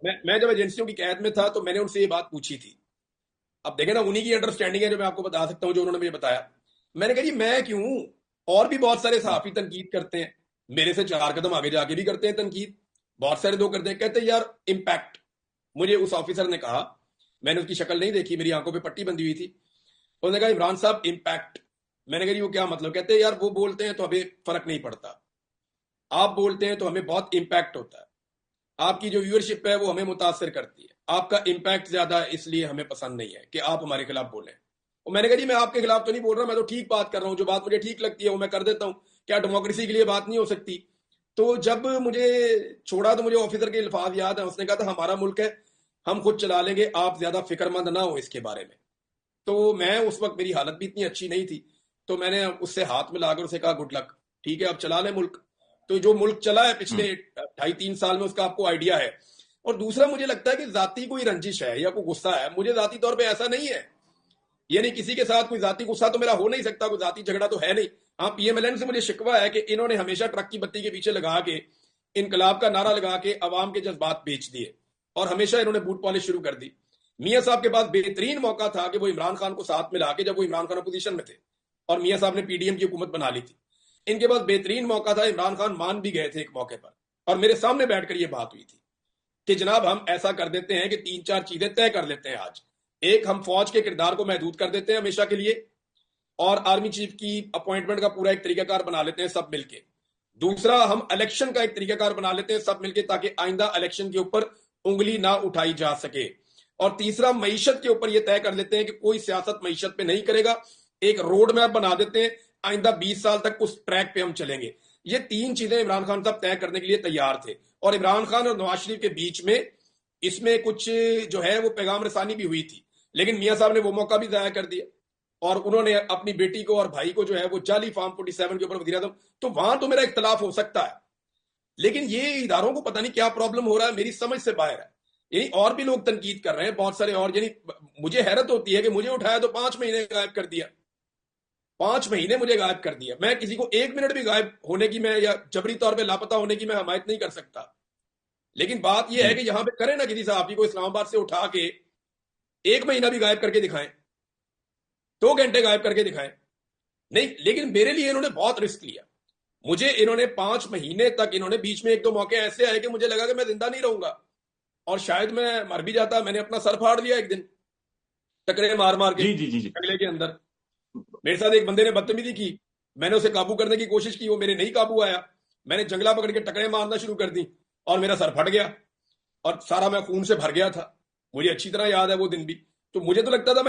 मैं जब एजेंसियों की कैद में था तो मैंने उनसे ये बात पूछी थी। अब देखें ना, उन्हीं की अंडरस्टैंडिंग है जो मैं आपको बता सकता हूँ, जो उन्होंने मुझे बताया। मैंने कहा जी मैं क्यों, और भी बहुत सारे हम्म, सहाफी तनकीद करते हैं, मेरे से 4 कदम आगे जाके भी करते हैं तनकीद, बहुत सारे लोग करते हैं। कहते हैं यार इम्पैक्ट, मुझे उस ऑफिसर ने कहा, मैंने उसकी शक्ल नहीं देखी, मेरी आंखों पे पट्टी बंधी हुई थी। उसने कहा इमरान साहब इम्पैक्ट। मैंने कहा जी वो क्या मतलब? कहते हैं यार वो बोलते हैं तो हमें फर्क नहीं पड़ता, आप बोलते हैं तो हमें बहुत इम्पैक्ट होता है, आपकी जो व्यूअरशिप है वो हमें मुतासर करती है, आपका इम्पैक्ट ज्यादा है, इसलिए हमें पसंद नहीं है कि आप हमारे खिलाफ बोलें। और मैंने कहा जी मैं आपके खिलाफ तो नहीं बोल रहा, मैं तो ठीक बात कर रहा हूं, जो बात मुझे ठीक लगती है वो मैं कर देता हूं। क्या डेमोक्रेसी के लिए बात नहीं हो सकती? तो जब मुझे छोड़ा तो मुझे ऑफिसर के अल्फाज याद है, उसने कहा था हमारा मुल्क है, हम खुद चला लेंगे, आप ज्यादा फिक्रमंद ना हो इसके बारे में। तो मैं उस वक्त, मेरी हालत भी इतनी अच्छी नहीं थी, तो मैंने उससे हाथ मिलाकर उसे कहा गुड लक, ठीक है अब चला ले मुल्क। तो जो मुल्क चला है हम्म, पिछले 2.5-3 साल में, उसका आपको आइडिया है। और दूसरा मुझे लगता है कि जाती कोई रंजिश है या कोई गुस्सा है, मुझे जाती तौर पे ऐसा नहीं है, यानी किसी के साथ कोई जाती गुस्सा तो मेरा हो नहीं सकता, कोई जाती झगड़ा तो है नहीं। हाँ, पीएमएलएन से मुझे शिकवा है कि इन्होंने हमेशा ट्रक की बत्ती के पीछे लगा के, इनकलाब का नारा लगा के अवाम के जज्बात बेच दिए, और हमेशा इन्होंने बूट पॉलिश शुरू कर दी। मियाँ साहब के पास बेहतरीन मौका था कि वो इमरान खान को साथ मिला के, जब वो इमरान खान अपोजिशन में थे और मियाँ साहब ने पीडीएम की हुकूमत बना ली थी, इनके पास बेहतरीन मौका था, इमरान खान मान भी गए थे एक मौके पर, और मेरे सामने बैठकर ये बात हुई थी कि जनाब हम ऐसा कर देते हैं कि 3-4 चीजें तय कर लेते हैं आज। एक, हम फौज के किरदार को महदूद कर देते हैं हमेशा के लिए, और आर्मी चीफ की अपॉइंटमेंट का पूरा एक तरीकाकार बना लेते हैं सब मिलके। दूसरा, हम इलेक्शन का एक तरीकाकार बना लेते हैं सब मिलके, ताकि आइंदा इलेक्शन के ऊपर उंगली ना उठाई जा सके। और तीसरा, मईशत के ऊपर यह तय कर लेते हैं कि कोई सियासत मईशत पे नहीं करेगा, एक रोड मैप बना देते हैं, आइंदा 20 साल तक उस ट्रैक पे हम चलेंगे। ये 3 चीजें इमरान खान साहब तय करने के लिए तैयार थे। और इमरान खान और नवाज शरीफ के बीच में इसमें कुछ जो है वो पैगाम रसानी भी हुई थी, लेकिन मियाँ साहब ने वो मौका भी जाया कर दिया, और उन्होंने अपनी बेटी को और भाई को जो है वो जाली फार्म 47 के ऊपर वजीर आजम। तो वहां तो मेरा इख्तलाफ हो सकता है, लेकिन ये इदारों को पता नहीं क्या प्रॉब्लम हो रहा है, मेरी समझ से बाहर है। यानी और भी लोग तनकीद कर रहे हैं बहुत सारे, और यानी मुझे हैरत होती है कि मुझे उठाया तो 5 महीने गायब कर दिया, 5 महीने मुझे गायब कर दिया। मैं किसी को 1 मिनट भी गायब होने की, मैं या जबरी तौर पे लापता होने की मैं हमायत नहीं कर सकता। लेकिन बात यह है जी। कि यहां पे करें ना, किसी साहबी को इस्लामाबाद से उठा के 1 महीना भी गायब करके दिखाएं, 2 घंटे गायब करके दिखाएं, नहीं। लेकिन मेरे लिए इन्होंने बहुत रिस्क लिया। मुझे इन्होंने 5 महीने तक, इन्होंने बीच में 1-2 मौके ऐसे आए कि मुझे लगा कि मैं जिंदा नहीं रहूंगा, और शायद मैं मर भी जाता। मैंने अपना सर फाड़ लिया एक दिन, टकरे मार मार के जी जी जी जी। जंगले के अंदर। मेरे साथ एक बंदे ने बदतमीजी की, मैंने उसे काबू करने की कोशिश की, वो मेरे नहीं काबू आया, मैंने जंगला पकड़ के टकरे मारना शुरू कर दी, और मेरा सर फट गया, और सारा मैं खून से भर गया था। मुझे अच्छी तरह याद है वो दिन भी। तो मुझे तो लगता था